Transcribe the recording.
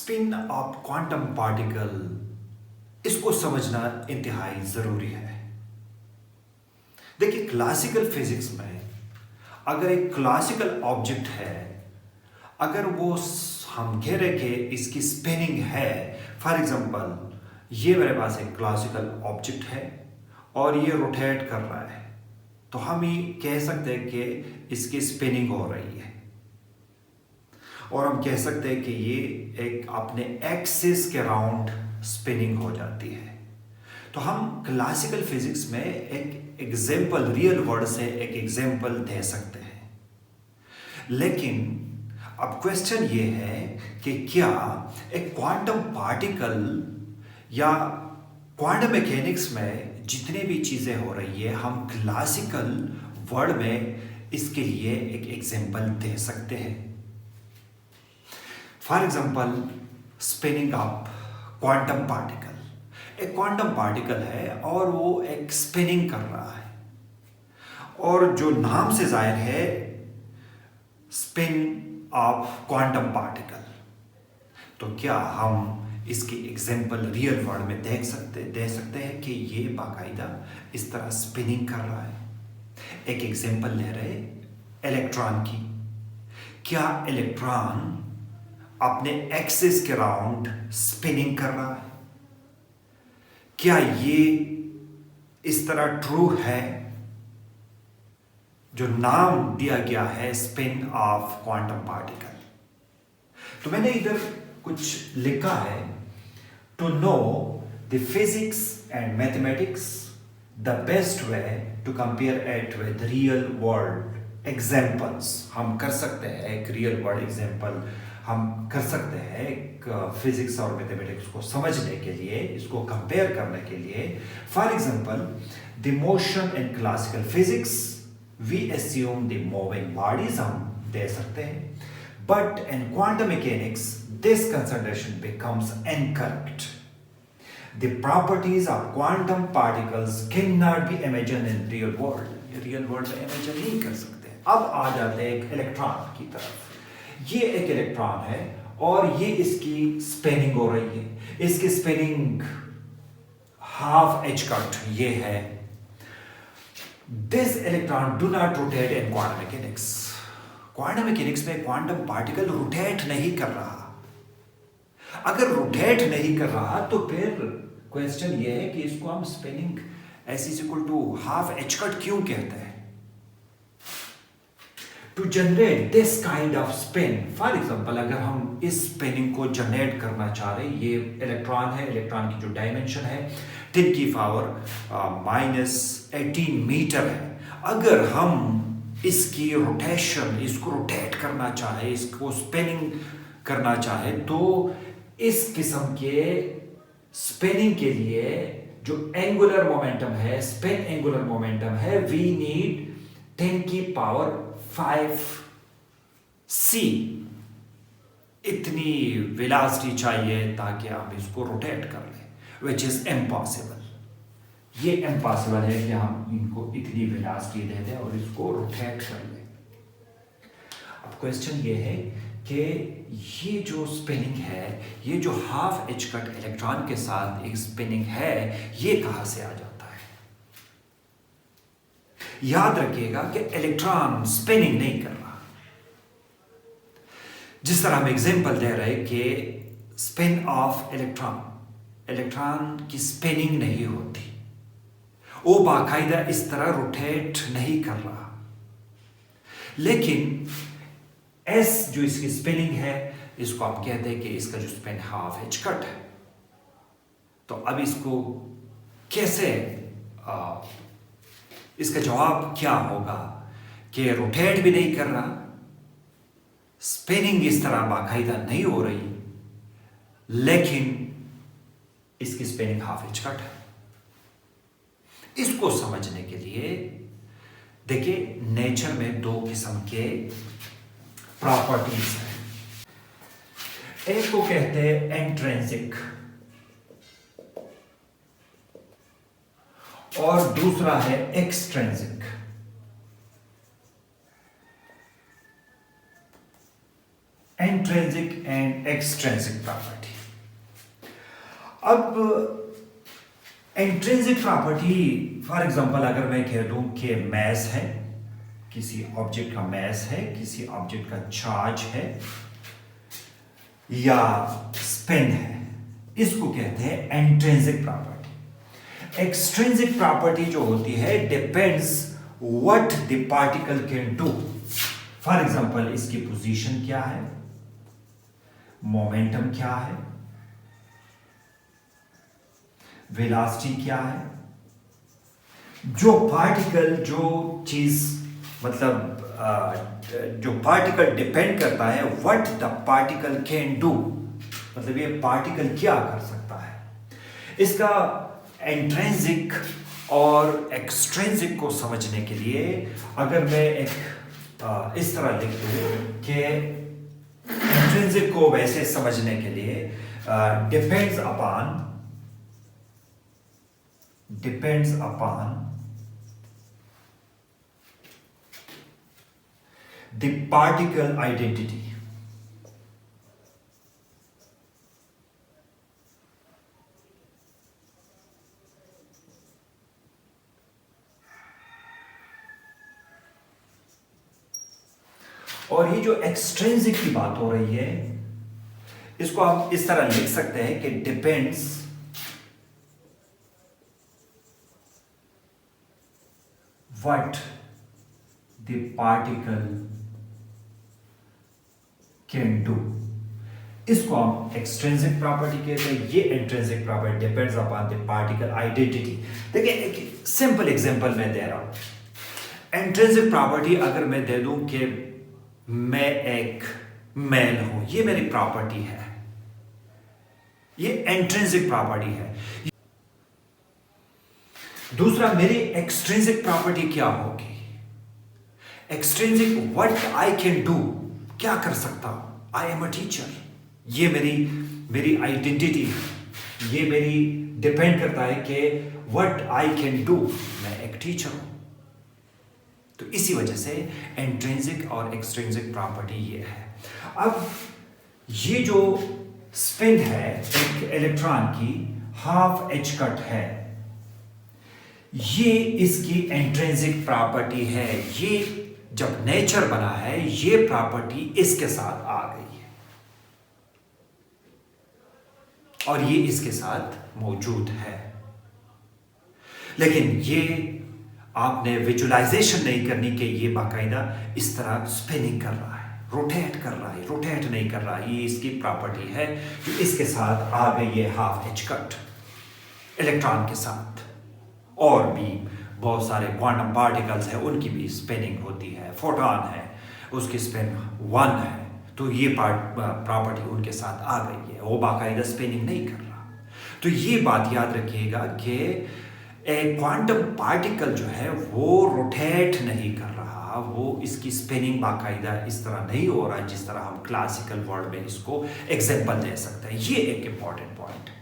Spin off quantum particle, इसको समझना इंतहाई जरूरी है। देखिए, क्लासिकल फिजिक्स में अगर एक क्लासिकल ऑब्जेक्ट है, अगर वो हम कह रहे कि इसकी स्पिनिंग है, फॉर एग्जांपल ये मेरे पास एक क्लासिकल ऑब्जेक्ट है और ये रोटेट कर रहा है, तो हम ये कह सकते हैं कि इसकी स्पिनिंग हो रही है। और हम कह सकते हैं कि ये एक अपने एक्सिस के राउंड स्पिनिंग हो जाती है। तो हम क्लासिकल फिजिक्स में एक एग्जाम्पल, रियल वर्ल्ड से एक एग्जाम्पल दे सकते हैं। लेकिन अब क्वेश्चन ये है कि क्या एक क्वांटम पार्टिकल या क्वांटम मैकेनिक्स में जितने भी चीज़ें हो रही है, हम क्लासिकल वर्ल्ड में इसके लिए एक एग्जाम्पल दे सकते हैं। For example, spinning up quantum particle. एक क्वांटम पार्टिकल है और वो एक स्पिनिंग कर रहा है, और जो नाम से जाहिर है, स्पिन ऑफ क्वांटम पार्टिकल। तो क्या हम इसकी एग्जाम्पल रियल वर्ल्ड में दे सकते हैं कि ये बाकायदा इस तरह स्पिनिंग कर रहा है। एक एग्जाम्पल ले रहे इलेक्ट्रॉन की। क्या इलेक्ट्रॉन अपने एक्सिस के राउंड स्पिनिंग कर रहा है? क्या ये इस तरह ट्रू है? जो नाम दिया गया है स्पिन ऑफ क्वांटम पार्टिकल। तो मैंने इधर कुछ लिखा है, to know the physics and mathematics, the best way to compare it with real world examples. हम कर सकते हैं एक रियल वर्ल्ड एग्जाम्पल, हम कर सकते हैं एक फिजिक्स और मैथमेटिक्स को समझने के लिए, इसको कंपेयर करने के लिए। For example, the motion in classical physics we assume the moving bodies, हम दे सकते हैं, but in quantum mechanics this consideration becomes incorrect. The properties of quantum particles cannot be imagined in real world. Real world में imagine नहीं कर सकते। अब आ जाते हैं एक इलेक्ट्रॉन की तरफ। ये एक इलेक्ट्रॉन है और ये इसकी स्पिनिंग हो रही है। इसकी स्पिनिंग हाफ एच कट ये है। This electron do not rotate in quantum mechanics. Quantum mechanics में क्वांटम पार्टिकल रोटेट नहीं कर रहा। अगर रोटेट नहीं कर रहा तो फिर क्वेश्चन ये है कि इसको हम spinning S is equal to half H cut क्यों कहते हैं? To generate this kind of spin, for example, अगर हम इस स्पिनिंग को जनरेट करना चाह रहे हैं, ये इलेक्ट्रॉन है, इलेक्ट्रॉन की जो डायमेंशन है 10 की पावर -18 मीटर है। अगर हम इसकी रोटेशन, इसको रोटेट करना चाहे, इसको स्पिनिंग करना चाहे, तो इस किस्म के स्पिनिंग के लिए जो एंगुलर मोमेंटम है, स्पिन एंगुलर मोमेंटम है, वी नीड 10 की पावर 5 c इतनी वेलोसिटी चाहिए ताकि आप इसको रोटेट कर लें, विच इज इम्पॉसिबल। ये इम्पॉसिबल है कि हम इनको इतनी वेलोसिटी दे दें और इसको रोटेट कर लें। अब क्वेश्चन ये है कि ये जो स्पिनिंग है, ये जो हाफ एच कट इलेक्ट्रॉन के साथ एक स्पिनिंग है, ये कहां से आ जाता है? याद रखिएगा कि इलेक्ट्रॉन स्पिनिंग नहीं कर रहा। जिस तरह हम एग्जांपल दे रहे कि स्पिन ऑफ इलेक्ट्रॉन, इलेक्ट्रॉन की स्पिनिंग नहीं होती, वो बाकायदा इस तरह रोटेट नहीं कर रहा। लेकिन एस जो इसकी स्पिनिंग है, इसको आप कहते हैं कि इसका जो स्पिन हाफ एच कट है। तो अब इसको कैसे इसका जवाब क्या होगा कि रोटेट भी नहीं कर रहा, स्पिनिंग इस तरह बाकायदा नहीं हो रही, लेकिन इसकी स्पिनिंग हाफ एच कट है। इसको समझने के लिए देखिए, नेचर में दो किस्म के प्रॉपर्टीज है। एक को कहते हैं इंट्रिंसिक और दूसरा है extrinsic. Intrinsic and extrinsic property. अब इंट्रिंसिक प्रॉपर्टी, फॉर एग्जांपल अगर मैं कह दूं कि मैस है, किसी ऑब्जेक्ट का मैस है, किसी ऑब्जेक्ट का चार्ज है या स्पिन है, इसको कहते हैं इंट्रिंसिक प्रॉपर्टी। एक्सट्रिंसिक प्रॉपर्टी जो होती है depends what the particle can do. For example इसकी पोजीशन क्या है, मोमेंटम क्या है, वेलोसिटी क्या है। जो पार्टिकल, जो चीज, मतलब जो पार्टिकल डिपेंड करता है what the particle can do, मतलब ये पार्टिकल क्या कर सकता है। इसका इंट्रिंसिक और एक्सट्रिंसिक को समझने के लिए अगर मैं एक इस तरह लिख दूं कि इंट्रिंसिक को वैसे समझने के लिए depends upon the particle identity। और ये जो एक्सट्रिंसिक की बात हो रही है, इसको आप इस तरह लिख सकते हैं कि depends what the particle can do। इसको हम एक्सट्रिंसिक प्रॉपर्टी कहते हैं, ये intrinsic property depends upon the particle identity. देखिए एक सिंपल एग्जांपल मैं दे रहा हूं। इंट्रिंसिक प्रॉपर्टी अगर मैं दे दूं कि मैं एक मैन हूं, ये मेरी प्रॉपर्टी है, ये इंट्रिंसिक प्रॉपर्टी है। दूसरा, मेरी एक्सट्रिंसिक प्रॉपर्टी क्या होगी? Extrinsic what I can do, क्या कर सकता हूं। आई एम अ टीचर, ये मेरी आइडेंटिटी है, ये मेरी डिपेंड करता है कि व्हाट आई कैन डू, मैं एक टीचर हूं। तो इसी वजह से इंट्रिंसिक और एक्सट्रिंसिक प्रॉपर्टी ये है। अब ये जो स्पिन है एक इलेक्ट्रॉन की, हाफ एच कट है, ये इसकी इंट्रिंसिक प्रॉपर्टी है। ये जब नेचर बना है, ये प्रॉपर्टी इसके साथ आ गई है और ये इसके साथ मौजूद है। लेकिन ये आपने विजुअलाइजेशन नहीं करनी कि ये बाकायदा इस तरह स्पिनिंग कर रहा है, रोटेट कर रहा है, रोटेट नहीं कर रहा है। ये इसकी प्रॉपर्टी है जो इसके साथ आ गई है, हाफ एच कट इलेक्ट्रॉन के साथ। और भी बहुत सारे क्वांटम पार्टिकल्स हैं, उनकी भी स्पिनिंग होती है। फोटॉन है, उसकी स्पिन 1 है, तो ये प्रॉपर्टी उनके साथ आ गई है, वो बाकायदा स्पिनिंग नहीं कर रहा। तो ये बात याद रखिएगा कि एक क्वांटम पार्टिकल जो है वो रोटेट नहीं कर रहा, वो इसकी स्पिनिंग बाकायदा इस तरह नहीं हो रहा है जिस तरह हम क्लासिकल वर्ल्ड में इसको एग्जाम्पल दे सकते हैं। ये एक इंपॉर्टेंट पॉइंट है।